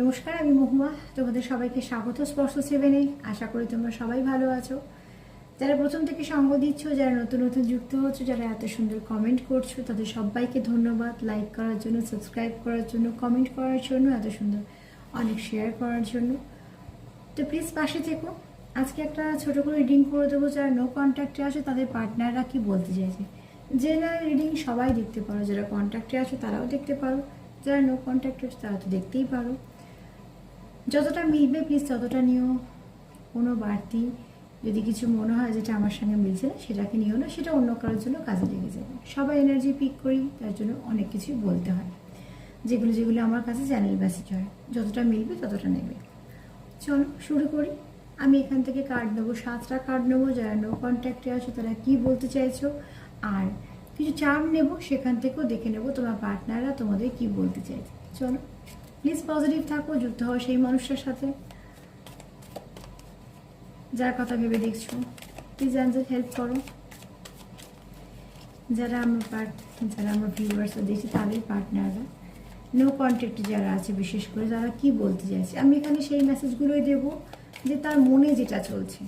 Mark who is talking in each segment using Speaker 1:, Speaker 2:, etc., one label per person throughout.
Speaker 1: নমস্কার, আমি মহুয়া। তোমাদের সবাইকে স্বাগত স্পর্শ সেভেনে। আশা করি তোমরা সবাই ভালো আছো। যারা প্রথম থেকে সঙ্গ দিচ্ছ, যারা নতুন নতুন যুক্ত হচ্ছ, যারা এত সুন্দর কমেন্ট করছো, তাদের সবাইকে ধন্যবাদ। লাইক করার জন্য, সাবস্ক্রাইব করার জন্য, কমেন্ট করার জন্য, এত সুন্দর অনেক শেয়ার করার জন্য। তো প্লিজ পাশে থেকো। আজকে একটা ছোট করে রিডিং করে দেবো। যারা নো কন্ট্যাক্টে আছে তাদের পার্টনাররা কি বলতে চাইছে। জেনারেল রিডিং সবাই দেখতে পারো, যারা কন্ট্যাক্টে আছে তারাও দেখতে পারো, যারা নো কন্ট্যাক্টে আছে তারা তো দেখতেই পারো। যতটা মিলবে প্লিজ ততটা নিও। কোনো বাড়তি যদি কিছু মনে হয় যেটা আমার সঙ্গে মিলছে না, সেটাকে নিও না, সেটা অন্য কারোর জন্য কাজে লেগে যাবে। সবাই এনার্জি পিক করি, তার জন্য অনেক কিছুই বলতে হয়, যেগুলো যেগুলো আমার কাছে চ্যানেল মেসেজ হয়। যতটা মিলবে ততটা নেবে। চলো শুরু করি। আমি এখান থেকে কার্ড নেবো, 7টা কার্ড নেবো। যারা নো কন্ট্যাক্টে আছো তারা কি বলতে চাইছো, আর কিছু চার্ম নেবো, সেখান থেকেও দেখে নেবো তোমার পার্টনাররা তোমাদের কি বলতে চাইছে। চলো প্লিজ পজিটিভ থাকো, যুক্ত হও সেই মানুষটার সাথে যার কথা ভেবে দেখছো। প্লিজ অ্যাঞ্জেল হেল্প করো। যারা আমার ভিউয়ার্সরা দেখছি, তাদের পার্টনাররা নো কন্ট্যাক্টে যারা আছে, বিশেষ করে যারা কি বলতে চাইছে, আমি এখানে সেই মেসেজগুলোই দেবো যে তার মনে যেটা চলছে,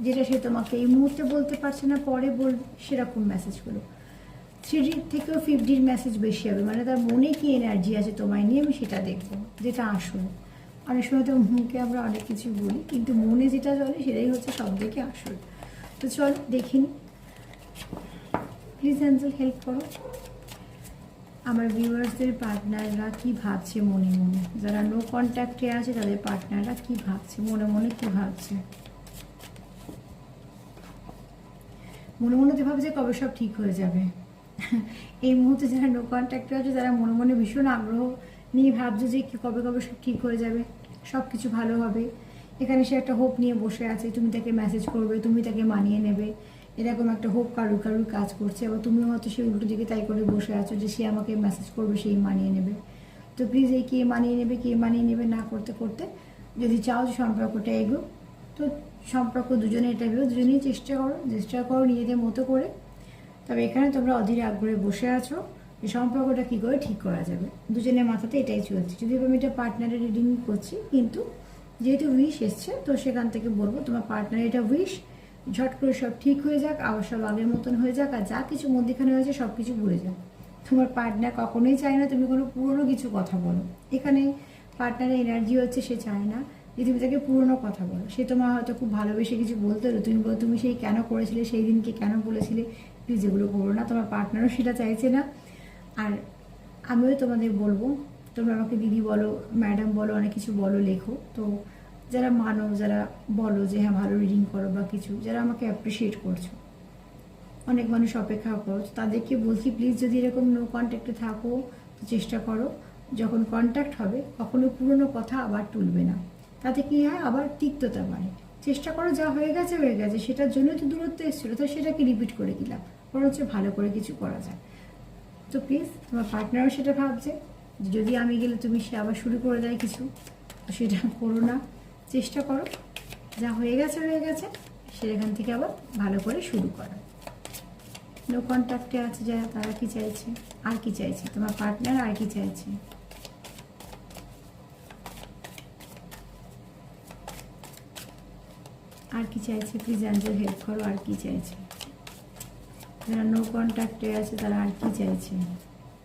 Speaker 1: যেটা সে তোমাকে এই মুহূর্তে বলতে পারছে না, পরে বলবে, সেরকম মেসেজগুলো। 3D থেকেও 5Dর মেসেজ বেশি হবে, মানে তার মনে কি এনার্জি আছে তোমায় নিয়ে, আমি সেটা দেখবো, যেটা আসল। অনেক সময় তো মুখে আমরা অনেক কিছু বলি, কিন্তু মনে যেটা চলে সেটাই হচ্ছে সব থেকে আসল। তো চল দেখিনি। প্লিজ অ্যাঞ্জেল হেল্প করো। আমার ভিউয়ার্সদের পার্টনাররা কি ভাবছে মনে মনে, যারা নো কন্ট্যাক্টে আছে তাদের পার্টনাররা কি ভাবছে মনে মনে, কি ভাবছে মনে মনে। তো ভাবছে কবে সব ঠিক হয়ে যাবে। এই মুহূর্তে যারা নো কন্ট্যাক্টে আছে, যারা মনে মনে ভীষণ আগ্রহ নিয়ে ভাবছে যে কবে কবে সব ঠিক হয়ে যাবে, সব কিছু ভালো হবে। এখানে সে একটা হোপ নিয়ে বসে আছে, তুমি তাকে মেসেজ করবে, তুমি তাকে মানিয়ে নেবে, এরকম একটা হোপ কারুর কারুর কাজ করছে। আবার তুমিও হয়তো সে উল্টো দিকে তাই করে বসে আছো যে সে আমাকে মেসেজ করবে, সেই মানিয়ে নেবে। তো প্লিজ এই কে মানিয়ে নেবে, কে মানিয়ে নেবে না করতে করতে, যদি চাও যে সম্পর্কটা এগো, তো সম্পর্ক দুজনে এটা ভেবে দুজনেই চেষ্টা করো নিজেদের মতো করে। তবে এখানে তোমরা অধীর আগ্রহে বসে আছো যে সম্পর্কটা কী করে ঠিক করা যাবে। দুজনের মাথাতে এটাই চলছে। যদিও আমি এটা পার্টনারের রিডিং করছি, কিন্তু যেহেতু উইশ এসছে, তো সেখান থেকে বলবো তোমার পার্টনারের এটা উইশ, ঝট করে সব ঠিক হয়ে যাক, আবার সব আগের মতন হয়ে যাক, আর যা কিছু মধ্যেখানে হয়েছে সব কিছু ভুলে যাক। তোমার পার্টনার কখনোই চায় না তুমি কোনো পুরনো কিছু কথা বলো। এখানে পার্টনারের এনার্জি হচ্ছে সে চায় না যে তুমি তাকে পুরনো কথা বলো। সে তোমার হয়তো খুব ভালোবেসে কিছু বলতে হলো, তুমি বলো তুমি সেই কেন করেছিলে, সেই দিনকে কেন বলেছিলে। প্লিজ এগুলো করো না, তোমার পার্টনারও সেটা চাইছে না। আর আমিও তোমাদের বলবো, তোমরা আমাকে দিদি বলো, ম্যাডাম বলো, অনেক কিছু বলো, লেখো। তো যারা মানো, যারা বলো যে হ্যাঁ ভালো রিডিং করো বা কিছু, যারা আমাকে অ্যাপ্রিসিয়েট করছো, অনেক মানুষ অপেক্ষা করো, তাদেরকে বলছি প্লিজ যদি এরকম নো কন্ট্যাক্টে থাকো, তো চেষ্টা করো যখন কন্ট্যাক্ট হবে কখনো পুরনো কথা আবার তুলবে না। তাতে কী হয়, আবার তিক্ততা বাড়ে। চেষ্টা করো যা হয়ে গেছে হয়ে গেছে, সেটার জন্যই তো দূরত্ব এসেছিলো, তো সেটাকে রিপিট করে দিলাম, বরঞ্চ ভালো করে কিছু করা যায়। তো প্লিজ তোমার পার্টনারও সেটা ভাবছে যদি আমি গেলে তুমি সে আবার শুরু করে দেয় কিছু, তো সেটা করো না। চেষ্টা করো যা হয়ে গেছে হয়ে গেছে, সেখান থেকে আবার ভালো করে শুরু করো। নো কন্ট্যাক্টে আছে যারা, তারা কি চাইছে, আর কি চাইছে তোমার পার্টনার, আর কি চাইছে। আর কি চাইছে প্লিজ অ্যাঞ্জেল হেল্প করো, আর কি চাইছে। যারা নো কন্ট্যাক্টে আছে তারা আর কি চাইছে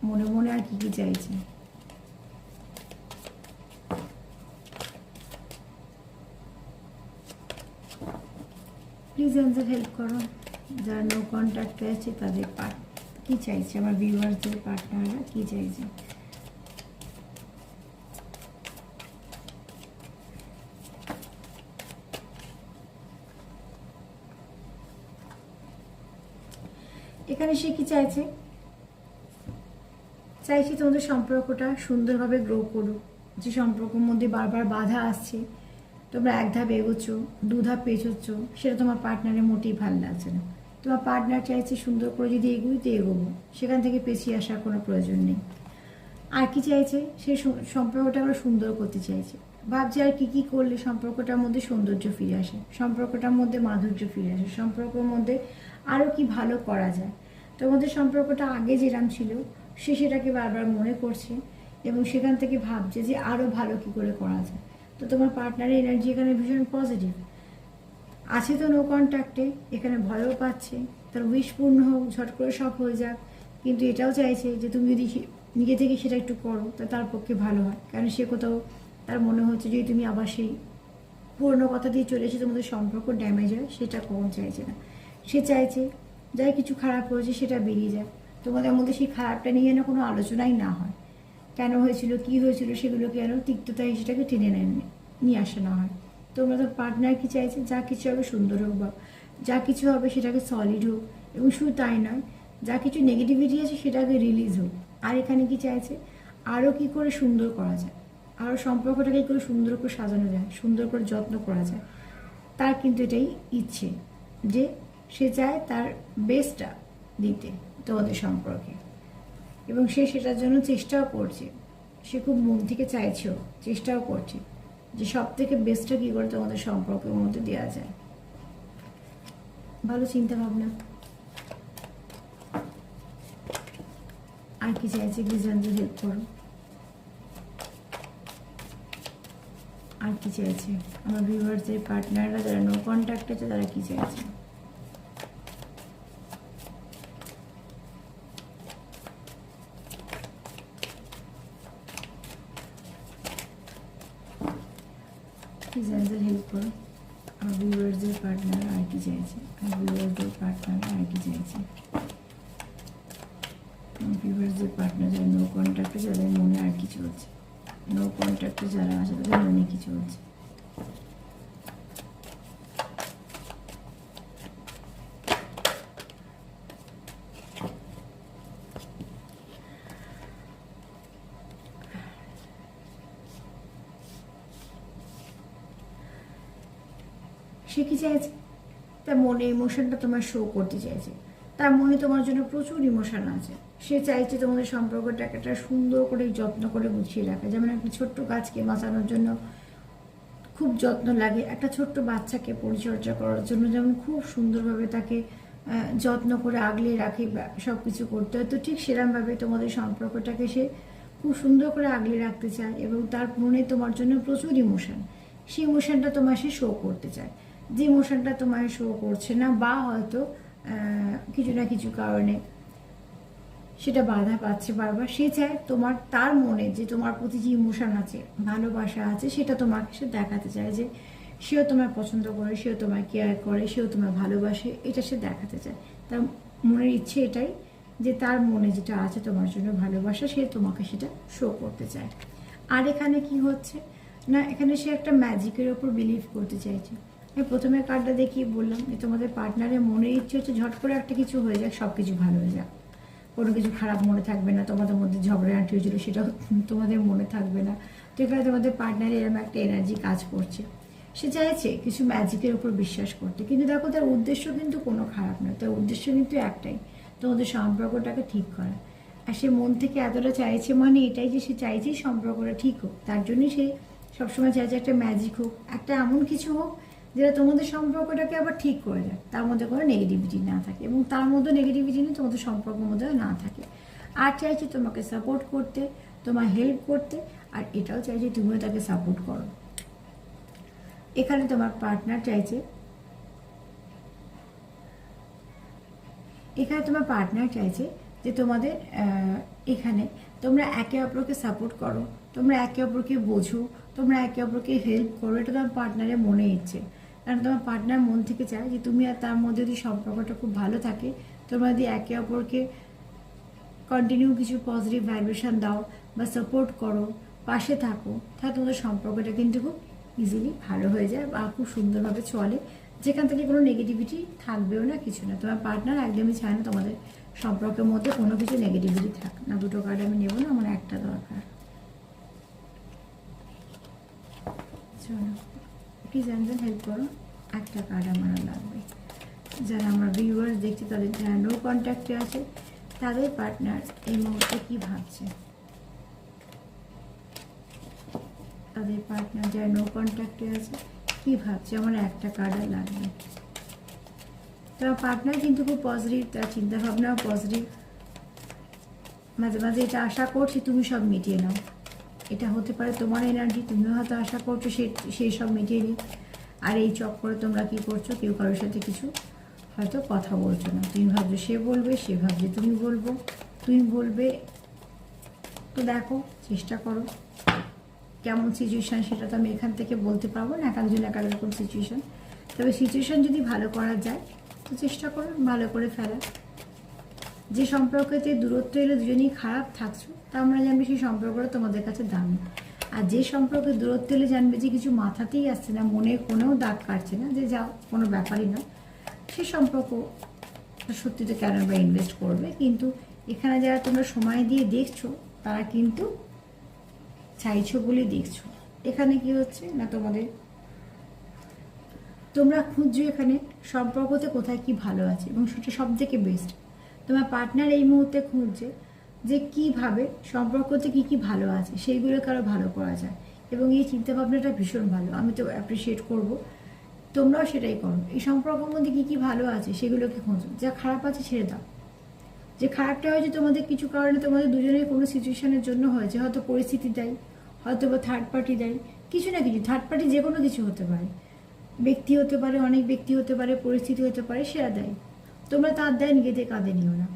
Speaker 1: মনে মনে, আর কি কি চাইছে। প্লিজ অ্যাঞ্জেল হেল্প করো। যারা নো কন্ট্যাক্টে আছে তাদের কি চাইছে, আমার ভিউয়ার্সদের পার্টনাররা কি চাইছে। এখানে সে কি চাইছে, চাইছি তোমাদের সম্পর্কটা সুন্দরভাবে গ্রো করুক। যে সম্পর্কের মধ্যে বারবার বাধা আসছে, তোমরা এক ধাপ এগোচ্ছ, 2 ধাপ পেছোচ্ছ, সেটা তোমার পার্টনারের মোটেই ভালো লাগছে না। তোমার পার্টনার চাইছে সুন্দর করে যদি এগোই তো এগোবো, সেখান থেকে পেছিয়ে আসার কোনো প্রয়োজন নেই। আর কি চাইছে, সেই সম্পর্কটা আরও সুন্দর করতে চাইছে। ভাবছে আর কি কি করলে সম্পর্কটার মধ্যে সৌন্দর্য ফিরে আসে, সম্পর্কটার মধ্যে মাধুর্য ফিরে আসে, সম্পর্কের মধ্যে আরও কি ভালো করা যায়। তোমাদের সম্পর্কটা আগে যেরকম ছিল সে সেটাকে বারবার মনে করছে, এবং সেখান থেকে ভাবছে যে আরও ভালো কী করে করা যায়। তো তোমার পার্টনারের এনার্জি এখানে ভীষণ পজিটিভ আছে। তো নো কন্ট্যাক্টে এখানে ভয়ও পাচ্ছে, তার উইশ পূর্ণ হোক, ঝট করে সব হয়ে যাক, কিন্তু এটাও চাইছে যে তুমি যদি নিজে থেকে সেটা একটু করো তা তার পক্ষে ভালো হয়। কারণ সে কোথাও তার মনে হচ্ছে যদি তুমি আবার সেই পুরনো কথা দিয়ে চলে এসে তোমাদের সম্পর্ক ড্যামেজ হয়, সেটা কখন চাইছে না। সে চাইছে যাই কিছু খারাপ হয়েছে সেটা বেরিয়ে যায়, তোমাদের মধ্যে সেই খারাপটা নিয়ে যেন কোনো আলোচনাই না হয়। কেন হয়েছিল, কি হয়েছিল, সেগুলোকে যেন তিক্ততায় সেটাকে টেনে নিয়ে আসা না হয়। তোমরা তো পার্টনার কি চাইছে, যা কিছু হবে সুন্দর হোক, বা যা কিছু হবে সেটাকে সলিড হোক, এবং শুধু তাই নয়, যা কিছু নেগেটিভিটি আছে সেটাকে রিলিজ হোক। আর এখানে কি চাইছে, আরও কি করে সুন্দর করা যায়, আরও সম্পর্কটাকে করে সুন্দর করে সাজানো যায়, সুন্দর করে যত্ন করা যায়। তার কিন্তু এটাই ইচ্ছে যে সে চায় তার বেস্টটা দিতে তোমাদের সম্পর্কে, এবং সে সেটার জন্য চেষ্টাও করছে। সে খুব মন থেকে চাইছেও, চেষ্টাও করছে যে সব থেকে বেস্টটা কী করে তোমাদের সম্পর্কের মধ্যে দেওয়া যায়। ভালো চিন্তা ভাবনা। আর কি চাইছে, কি জানতে হেল্প করো। আর কি চাইছে আমার ভিউয়ার্সের পার্টনাররা যারা নো কন্ট্যাক্ট আছে তারা কি চাইছে। কি জানতে হেল্প করো আমার ভিউয়ার্সের পার্টনার আর কি চাইছে, আর ভিউয়ার্সদের পার্টনার আর কি চাইছে। ভিউয়ার্সদের পার্টনার যারা নো কন্ট্যাক্টে, যাদের মনে আর কি চলছে, নো কন্ট্যাক্টে যারা আছে তাদের মনে কি চলছে। সে কি চাইছে, তার মনে ইমোশনটা তোমার শো করতে চাইছে। তার মনে তোমার জন্য প্রচুর ইমোশন আছে। সে চাইছে তোমাদের সম্পর্কটাকে একটা সুন্দর করে যত্ন করে গুছিয়ে রাখা। যেমন একটা ছোট্ট গাছকে বাঁচানোর জন্য খুব যত্ন লাগে, একটা ছোট্ট বাচ্চাকে পরিচর্যা করার জন্য যেমন খুব সুন্দরভাবে তাকে যত্ন করে আগলে রাখে, সব কিছু করতে হয়। তো ঠিক সেরকমভাবে তোমাদের সম্পর্কটাকে সে খুব সুন্দর করে আগলে রাখতে চায়, এবং তার মনে তোমার জন্য প্রচুর ইমোশন। সেই ইমোশনটা তোমার সে শো করতে চায়। যে ইমোশনটা তোমার শো করছে না, বা হয়তো কিছু না কিছু কারণে সেটা বাধা পাচ্ছে বারবার, সে চায় তোমার, তার মনে যে তোমার প্রতি যে ইমোশন আছে, ভালোবাসা আছে, সেটা তোমাকে সে দেখাতে চায় যে সেও তোমায় পছন্দ করে, সেও তোমায় কেয়ার করে, সেও তোমায় ভালোবাসে, এটা সে দেখাতে চায়। তার মনের ইচ্ছে এটাই যে তার মনে যেটা আছে তোমার জন্য ভালোবাসা, সে তোমাকে সেটা শো করতে চায়। আর এখানে কি হচ্ছে না, এখানে সে একটা ম্যাজিকের ওপর বিলিভ করতে চাইছে। আমি প্রথমে কার্ডটা দেখিয়ে বললাম যে তোমাদের পার্টনারের মনের ইচ্ছে হচ্ছে ঝট করে একটা কিছু হয়ে যাক, সব কিছু ভালো হয়ে যাক, কোনো কিছু খারাপ মনে থাকবে না, তোমাদের মধ্যে ঝগড়াঝাটি হয়েছিল সেটাও তোমাদের মনে থাকবে না। তো এখানে তোমাদের পার্টনারের এরকম একটা এনার্জি কাজ করছে। সে চাইছে কিছু ম্যাজিকের উপর বিশ্বাস করতে, কিন্তু দেখো তার উদ্দেশ্য কিন্তু কোনো খারাপ নয়, তার উদ্দেশ্য কিন্তু একটাই, তোমাদের সম্পর্কটাকে ঠিক করা। আর সে মন থেকে এতটা চাইছে, মানে এটাই যে সে চাইছেই সম্পর্কটা ঠিক হোক। তার জন্যই সে সবসময় চাইছে একটা ম্যাজিক হোক, একটা এমন কিছু হোক যেটা তোমাদের সম্পর্কটাকে আবার ঠিক করে দেয়, তার মধ্যে কোনো নেগেটিভিটি না থাকে, এবং তার মধ্যে নেগেটিভিটি নিয়ে তোমাদের সম্পর্কের মধ্যে না থাকে। আর চাইছে তোমাকে সাপোর্ট করতে, তোমার হেল্প করতে, আর এটাও চাইছে তুমিও তাকে সাপোর্ট করো। এখানে তোমার পার্টনার চাইছে, এখানে তোমার পার্টনার চাইছে যে তোমাদের এখানে তোমরা একে অপরকে সাপোর্ট করো, তোমরা একে অপরকে বোঝো, তোমরা একে অপরকে হেল্প করো। এটা তোমার পার্টনারের মনে ইচ্ছে, কারণ তোমার পার্টনার মন থেকে চায় যে তুমি আর তার মধ্যে যদি সম্পর্কটা খুব ভালো থাকে, তোমরা যদি একে অপরকে কন্টিনিউ কিছু পজিটিভ ভাইব্রেশন দাও বা সাপোর্ট করো, পাশে থাকো, তাহলে তোমাদের সম্পর্কটা কিন্তু খুব ইজিলি ভালো হয়ে যায় বা খুব সুন্দরভাবে চলে, যেখান থেকে কোনো নেগেটিভিটি থাকবেও না, কিছু না। তোমার পার্টনার একদমই চায় না তোমাদের সম্পর্কের মধ্যে কোনো কিছু নেগেটিভিটি থাক না। দুটো কার্ড আমি নেবো না, আমার একটা দরকার। চলো প্লিজ একজন হেল্প করো, একটা কার্ড আমার লাগবে। যারা আমার ভিউয়ার্স দেখছে, তাদের যারা নো কন্ট্যাক্টে আছে, তাদের পার্টনার এই মুহূর্তে কী ভাবছে, তাদের পার্টনার যারা নো কন্ট্যাক্টে আছে কী ভাবছে, আমার একটা কার্ড লাগবে। তার পার্টনার কিন্তু খুব পজিটিভ, তার চিন্তাভাবনাও পজিটিভ, মাঝে মাঝে এটা আশা করছি তুমি সব মিটিয়ে নাও। এটা হতে পারে তোমার এনার্জি, তুমিও হয়তো আশা করছো সেই সব মিটিয়ে নিই। আর এই চক্করে তোমরা কী করছো, কেউ কারোর সাথে কিছু হয়তো কথা বলছো না। তুমি ভাবছো সে বলবে, সে ভাবছে তুমি বলবে। তো দেখো, চেষ্টা করো কেমন সিচুয়েশান সেটা তো আমি এখান থেকে বলতে পারবো না, এক একজন এক এক রকম সিচুয়েশান। তবে সিচুয়েশান যদি ভালো করা যায় তো চেষ্টা করো ভালো করে ফেলার। যে সম্পর্কতে দূরত্ব এলে দুজনেই খারাপ থাকছো, তা আমরা জানবে সেই সম্পর্কটা তোমাদের কাছে দাম। আর যে সম্পর্কে দূরত্ব এলে জানবে যে কিছু মাথাতেই আসছে না, মনে কোনেও দাগ কাটছে না, যে যাও কোনো ব্যাপারই না, সে সম্পর্ক সত্যি তো কেন বা ইনভেস্ট করবে। কিন্তু এখানে যারা তোমরা সময় দিয়ে দেখছো তারা কিন্তু চাইছো বলে দেখছো। এখানে কি হচ্ছে না, তোমরা খুঁজছো এখানে সম্পর্কতে কোথায় কি ভালো আছে, এবং সেটা সব থেকে বেস্ট। তোমার পার্টনার এই মুহূর্তে খুঁজছে যে কীভাবে সম্পর্কতে কি কি ভালো আছে সেইগুলোকে আরও ভালো করা যায়, এবং এই চিন্তাভাবনাটা ভীষণ ভালো, আমি তো অ্যাপ্রিসিয়েট করব। তোমরাও সেটাই করো। এই সম্পর্কের মধ্যে কী কী ভালো আছে সেগুলোকে খোঁজো, যা খারাপ আছে ছেড়ে দাও। যে খারাপটা হয়েছে তোমাদের কিছু কারণে, তোমাদের দুজনের কোনো সিচুয়েশনের জন্য হয়েছে, হয়তো পরিস্থিতি দেয়, হয়তো বা থার্ড পার্টি দেয়, কিছু না কিছু, থার্ড পার্টি যে কোনো কিছু হতে পারে, ব্যক্তি হতে পারে, অনেক ব্যক্তি হতে পারে, পরিস্থিতি হতে পারে, সেরা দেয়। তোমরা তার দেয় নিজেদের কাঁধে নিও না।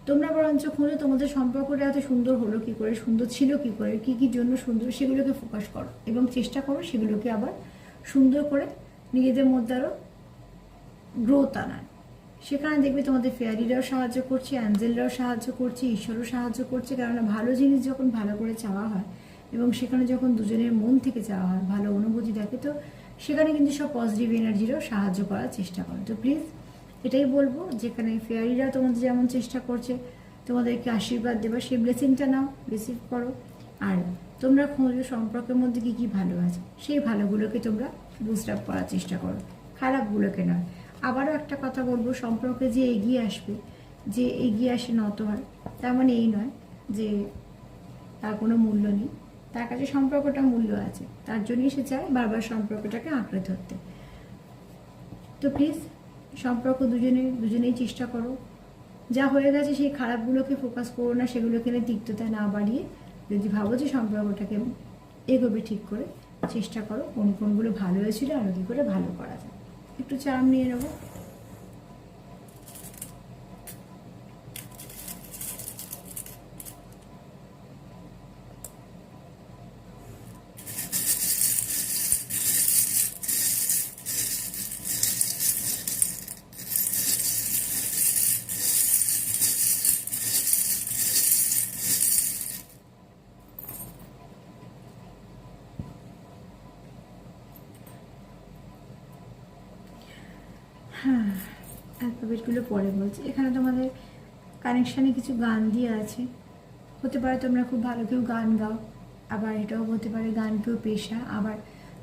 Speaker 1: তোমরা বরঞ্চ খোঁজো তোমাদের সম্পর্কটা এত সুন্দর হলো কী করে, সুন্দর ছিল কী করে, কী কী জন্য সুন্দর, সেগুলোকে ফোকাস করো এবং চেষ্টা করো সেগুলোকে আবার সুন্দর করে নিজেদের মধ্যে আরও গ্রোথ আনার। সেখানে দেখবে তোমাদের ফেয়ারিরাও সাহায্য করছে, অ্যাঞ্জেলরাও সাহায্য করছে, ঈশ্বরও সাহায্য করছে। কেননা ভালো জিনিস যখন ভালো করে চাওয়া হয় এবং সেখানে যখন দুজনের মন থেকে চাওয়া হয়, ভালো অনুভূতি থাকে, তো সেখানে কিন্তু সব পজিটিভ এনার্জিরও সাহায্য করার চেষ্টা করে। তো প্লিজ এটাই বলবো, যেখানে ফেয়ারিরা তোমাদের যেমন চেষ্টা করছে তোমাদেরকে আশীর্বাদ দেবা, সেই ব্লেসিংটা নাও, রিসিভ করো। আর তোমরা খোঁজো সম্পর্কের মধ্যে কী কী ভালো আছে, সেই ভালোগুলোকে তোমরা বুস্ট আপ করার চেষ্টা করো, খারাপগুলোকে নয়। আবারও একটা কথা বলবো, সম্পর্কে যে এগিয়ে আসবে, যে এগিয়ে আসে নত হয়, তার মানে এই নয় যে তার কোনো মূল্য নেই। তার কাছে সম্পর্কটা মূল্য আছে, তার জন্যই সে চায় বারবার সম্পর্কটাকে আঁকড়ে ধরতে। তো প্লিজ সম্পর্ক দুজনেই চেষ্টা করো। যা হয়ে গেছে সেই খারাপগুলোকে ফোকাস করো না, সেগুলোকে নিয়ে তিক্ততা না বাড়িয়ে যদি ভাবো যে সম্পর্কটাকে এগোবে ঠিক করে, চেষ্টা করো কোনগুলো ভালো হয়েছিল আরও কী করে ভালো করা যায়। একটু চাম নিয়ে নেবো। হ্যাঁ, অ্যালফাবেটগুলো পরে বলছি। এখানে তোমাদের কানেকশানে কিছু গান দিয়ে আছে, হতে পারে তোমরা খুব ভালো কেউ গান গাও, আবার এটাও হতে পারে গান কেউ পেশা, আবার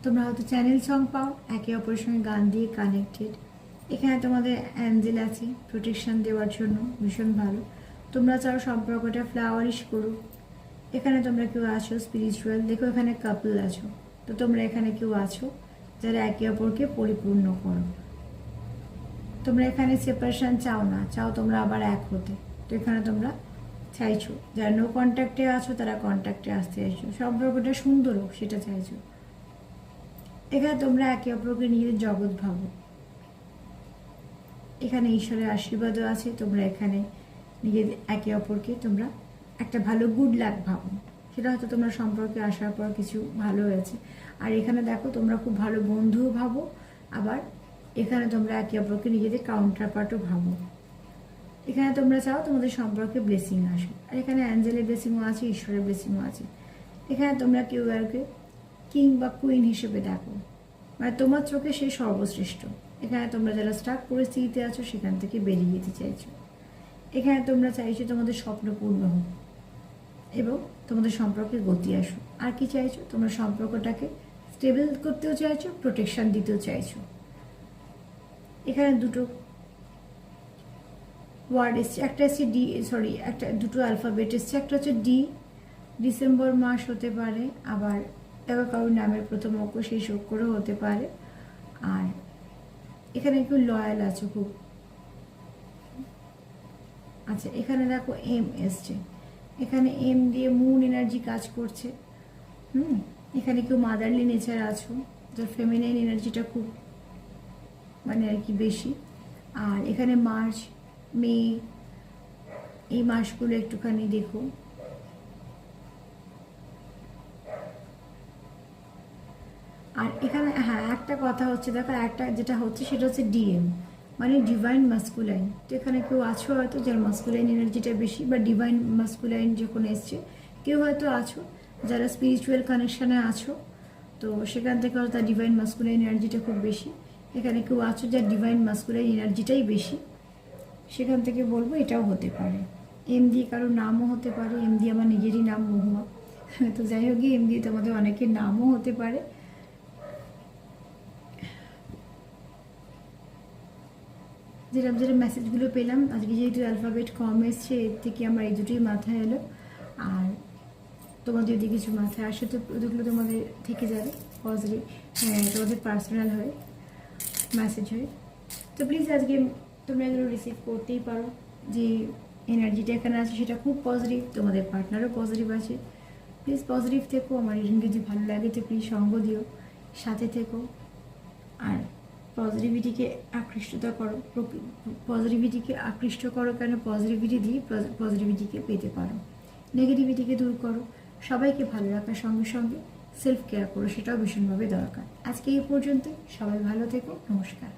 Speaker 1: তোমরা হয়তো চ্যানেল সং পাও, একে অপরের সঙ্গে গান দিয়ে কানেক্টেড। এখানে তোমাদের অ্যাঞ্জেল আছে প্রোটেকশান দেওয়ার জন্য, ভীষণ ভালো। তোমরা চাও সম্পর্কটা ফ্লাওয়ারিশ করুক। এখানে তোমরা কেউ আছো স্পিরিচুয়াল, দেখো এখানে কাপল আছো, তো তোমরা এখানে কেউ আছো যারা একে অপরকে পরিপূর্ণ করো। তোমরা এখানে সেপারেশন চাও না, চাও তোমরা আবার এক হতে। তো এখানে তোমরা চাইছো, যারা নো কন্ট্যাক্টে আছো তারা কন্ট্যাক্টে আসতে চাইছো, সম্পর্কটা সুন্দর হোক সেটা চাইছো। এখানে তোমরা একে অপরকে নিজের জগৎ ভাবো। এখানে ঈশ্বরের আশীর্বাদও আছে, তোমরা এখানে নিজেদের একে অপরকে তোমরা একটা ভালো গুড লাক ভাবো, সেটা হয়তো তোমরা সম্পর্কে আসার পর কিছু ভালো হয়েছে। আর এখানে দেখো তোমরা খুব ভালো বন্ধুও ভাবো, আবার এখানে তোমরা একে অপরকে নিজেদের কাউন্টার পার্টও ভাবো। এখানে তোমরা চাও তোমাদের সম্পর্কে ব্লেসিং আসে, আর এখানে অ্যাঞ্জেলের ব্লেসিংও আছে, ঈশ্বরের ব্লেসিংও আছে। এখানে তোমরা কেউ আরকে কিং বা কুইন হিসেবে দেখো, মানে তোমার চোখে সে সর্বশ্রেষ্ঠ। এখানে তোমরা যারা স্টাক পরিস্থিতিতে আছো সেখান থেকে বেরিয়ে যেতে চাইছো। এখানে তোমরা চাইছো তোমাদের স্বপ্ন পূর্ণ হোক এবং তোমাদের সম্পর্কে গতি আসুক। আর কি চাইছো, তোমরা সম্পর্কটাকে স্টেবল করতেও চাইছো, প্রোটেকশন দিতেও চাইছো। এখানে দুটো ওয়ার্ড এসছে, একটা এসছে ডি, দুটো অ্যালফাবেট এসছে, একটা হচ্ছে ডি, ডিসেম্বর মাস হতে পারে, আবার কারোর নামের প্রথম অক্ষর শেষ অক্ষরও হতে পারে। আর এখানে একটু লয়াল আছো খুব। আচ্ছা, এখানে দেখো এম এসছে, এখানে এম দিয়ে মুন এনার্জি কাজ করছে। এখানে কেউ মাদারলি নেচার আছো, যার ফেমিনাইন এনার্জিটা খুব মানে আর কি বেশি। আর এখানে মার্চ, মে, এই মাসগুলো একটুখানি দেখো। আর এখানে হ্যাঁ একটা কথা হচ্ছে, দেখো একটা যেটা হচ্ছে সেটা হচ্ছে ডিএম, মানে ডিভাইন মাস্কুলাইন। তো এখানে কেউ আছো হয়তো যার মাস্কুলাইন এনার্জিটা বেশি, বা ডিভাইন মাস্কুলাইন যখন এসছে কেউ হয়তো আছো যারা স্পিরিচুয়াল কানেকশানে আছো, তো সেখান থেকে হয়তো ডিভাইন মাস্কুলাইন এনার্জিটা খুব বেশি। এখানে কেউ আছো যার ডিভাইন মাস্কুলাইন এনার্জিটাই বেশি, সেখান থেকে বলবো এটাও হতে পারে। এম দিয়ে কারোর নামও হতে পারে, এম দিয়ে আমার নিজেরই নাম মহুয়া, তো যাই হোক এম দিয়ে তোমাদের অনেকের নামও হতে পারে। যেরকম যেরকম মেসেজগুলো পেলাম আজকে, যেহেতু অ্যালফাবেট কম এসছে, এর থেকে আমার এই দুটোই মাথায় এলো। আর তোমাদের যদি কিছু মাথায় আসে তো ওগুলো তোমাদের থেকে যাবে পজিটিভ, তোমাদের পার্সোনাল হয়ে মেসেজ হয়ে। তো প্লিজ আজকে তোমরা এগুলো রিসিভ করতেই পারো, যে এনার্জিটা এখানে আছে সেটা খুব পজিটিভ, তোমাদের পার্টনারও পজিটিভ আছে। প্লিজ পজিটিভ থেকো, আমার রিডিং যদি ভালো লাগে তো প্লিজ সঙ্গ দিও, সাথে থেকো। আর পজিটিভিটিকে আকৃষ্টতা করো, পজিটিভিটিকে আকৃষ্ট করো, কেন পজিটিভিটি দিয়ে পজিটিভিটিকে পেতে পারো। নেগেটিভিটিকে দূর করো, সবাইকে ভালো রাখার সঙ্গে সঙ্গে সেলফ কেয়ার করো, সেটাও ভীষণভাবে দরকার। আজকে এই পর্যন্ত, সবাই ভালো থেকো, নমস্কার।